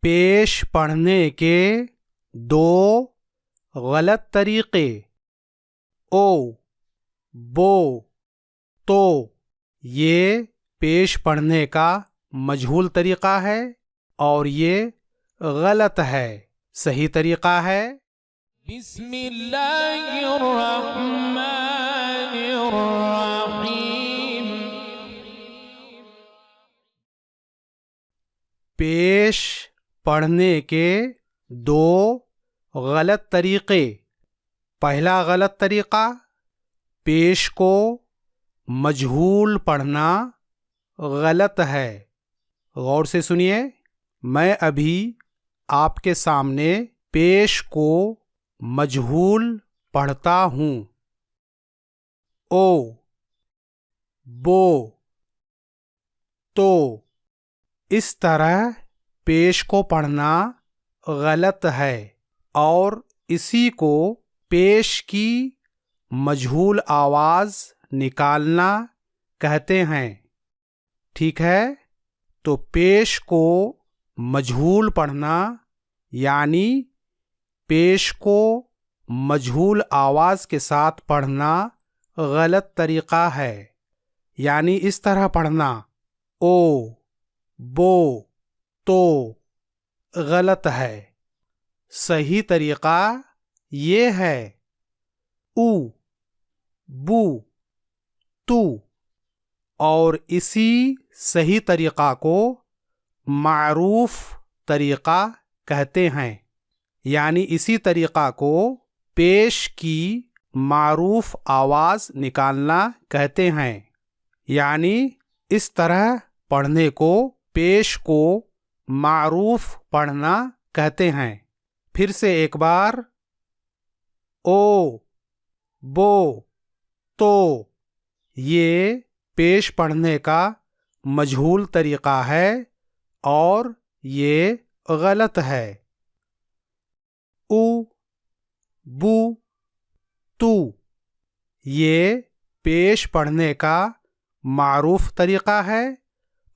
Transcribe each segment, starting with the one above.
پیش پڑھنے کے دو غلط طریقے او بو تو یہ پیش پڑھنے کا مجہول طریقہ ہے اور یہ غلط ہے۔ صحیح طریقہ ہے بسم اللہ الرحمن الرحیم۔ پیش پڑھنے کے دو غلط طریقے۔ پہلا غلط طریقہ، پیش کو مجہول پڑھنا غلط ہے۔ غور سے سنیے، میں ابھی آپ کے سامنے پیش کو مجہول پڑھتا ہوں۔ او بو تو اس طرح پیش کو پڑھنا غلط ہے اور اسی کو پیش کی مجہول آواز نکالنا کہتے ہیں۔ ٹھیک ہے، تو پیش کو مجہول پڑھنا یعنی پیش کو مجہول آواز کے ساتھ پڑھنا غلط طریقہ ہے، یعنی اس طرح پڑھنا او بو تو غلط ہے۔ صحیح طریقہ یہ ہے او بو تو، اور اسی صحیح طریقہ کو معروف طریقہ کہتے ہیں، یعنی اسی طریقہ کو پیش کی معروف آواز نکالنا کہتے ہیں، یعنی اس طرح پڑھنے کو پیش کو معروف پڑھنا کہتے ہیں۔ پھر سے ایک بار، او بو تو یہ پیش پڑھنے کا مجہول طریقہ ہے اور یہ غلط ہے۔ او بو تو یہ پیش پڑھنے کا معروف طریقہ ہے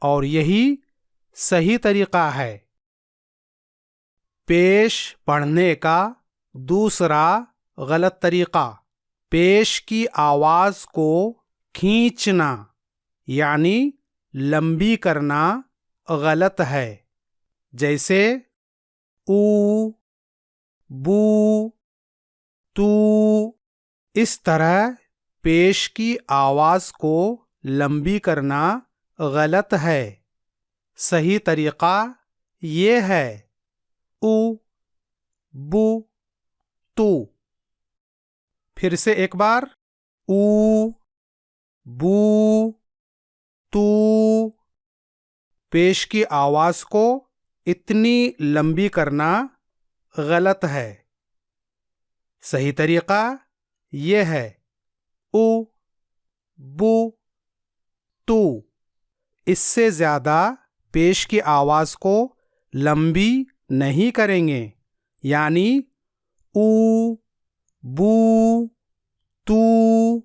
اور یہی صحیح طریقہ ہے۔ پیش پڑھنے کا دوسرا غلط طریقہ، پیش کی آواز کو کھینچنا یعنی لمبی کرنا غلط ہے، جیسے او بو تو۔ اس طرح پیش کی آواز کو لمبی کرنا غلط ہے۔ صحیح طریقہ یہ ہے او بو تو۔ پھر سے ایک بار، او بو تو۔ پیش کی آواز کو اتنی لمبی کرنا غلط ہے۔ صحیح طریقہ یہ ہے او بو تو۔ اس سے زیادہ پیش کی آواز کو لمبی نہیں کریں گے، یعنی او بو تو۔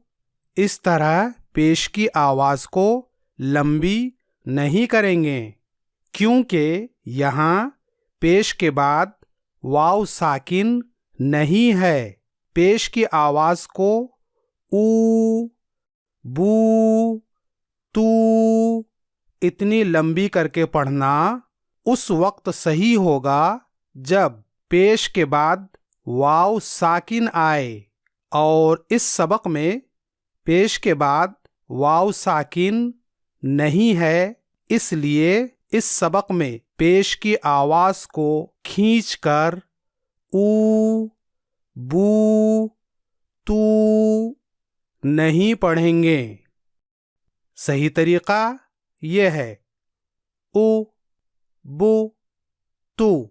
اس طرح پیش کی آواز کو لمبی نہیں کریں گے، کیونکہ یہاں پیش کے بعد واو ساکن نہیں ہے۔ پیش کی آواز کو او بو تو اتنی لمبی کر کے پڑھنا اس وقت صحیح ہوگا جب پیش کے بعد واو ساکن آئے، اور اس سبق میں پیش کے بعد واو ساکن نہیں ہے، اس لیے اس سبق میں پیش کی آواز کو کھینچ کر او بو تو نہیں پڑھیں گے۔ صحیح طریقہ یہ ہے او بو تو۔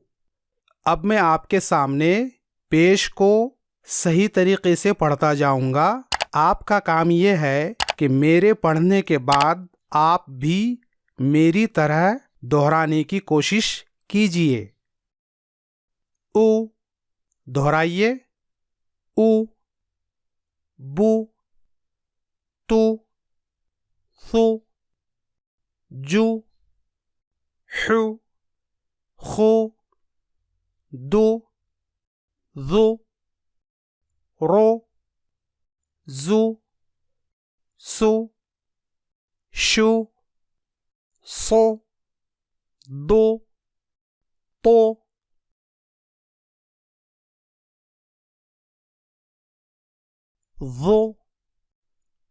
اب میں آپ کے سامنے پیش کو صحیح طریقے سے پڑھتا جاؤں گا۔ آپ کا کام یہ ہے کہ میرے پڑھنے کے بعد آپ بھی میری طرح دہرانے کی کوشش کیجیے۔ او دہرائیے، او بو تو ثو جو حو خو دو ذو رو زو سو شو سو دو تو ذو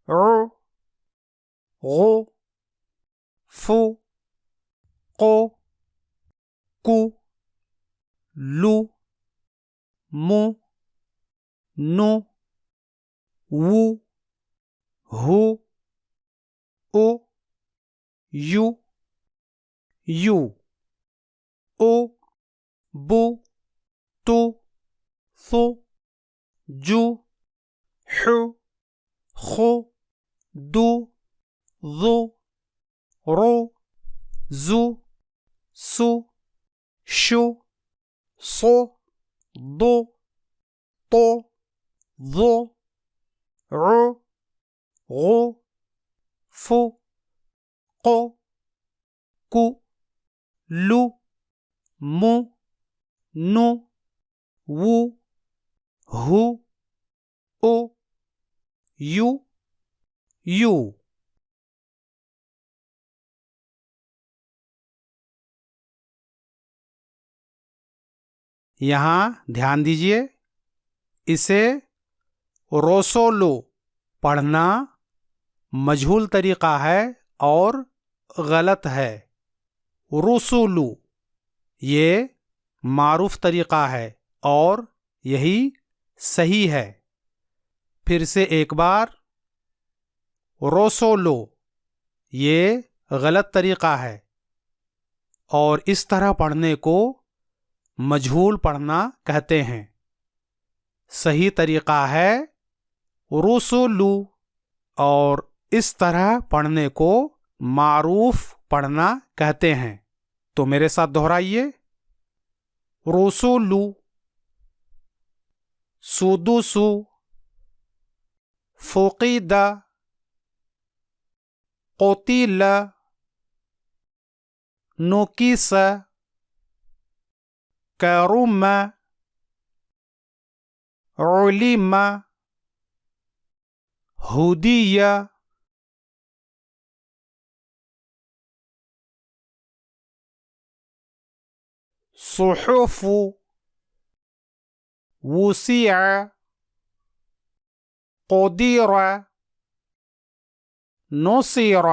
ر غو فو قو کو لو مو نو وو ہو او یو یو او بو تو ثو جو حو خو دو ذو رو زو سو شو صو دو تو ذو عو غو فو قو کو لو مو نو وو ہو او یو یو یہاں دھیان دیجیے، اسے روسولو پڑھنا مجہول طریقہ ہے اور غلط ہے۔ رسولو یہ معروف طریقہ ہے اور یہی صحیح ہے۔ پھر سے ایک بار، روسولو یہ غلط طریقہ ہے اور اس طرح پڑھنے کو مجہول پڑھنا کہتے ہیں۔ صحیح طریقہ ہے رسولو اور اس طرح پڑھنے کو معروف پڑھنا کہتے ہیں۔ تو میرے ساتھ دہرائیے، رسولو سدوسو فقیدہ قتل نکس کرم علم ہدی صحف وسع قدر نصر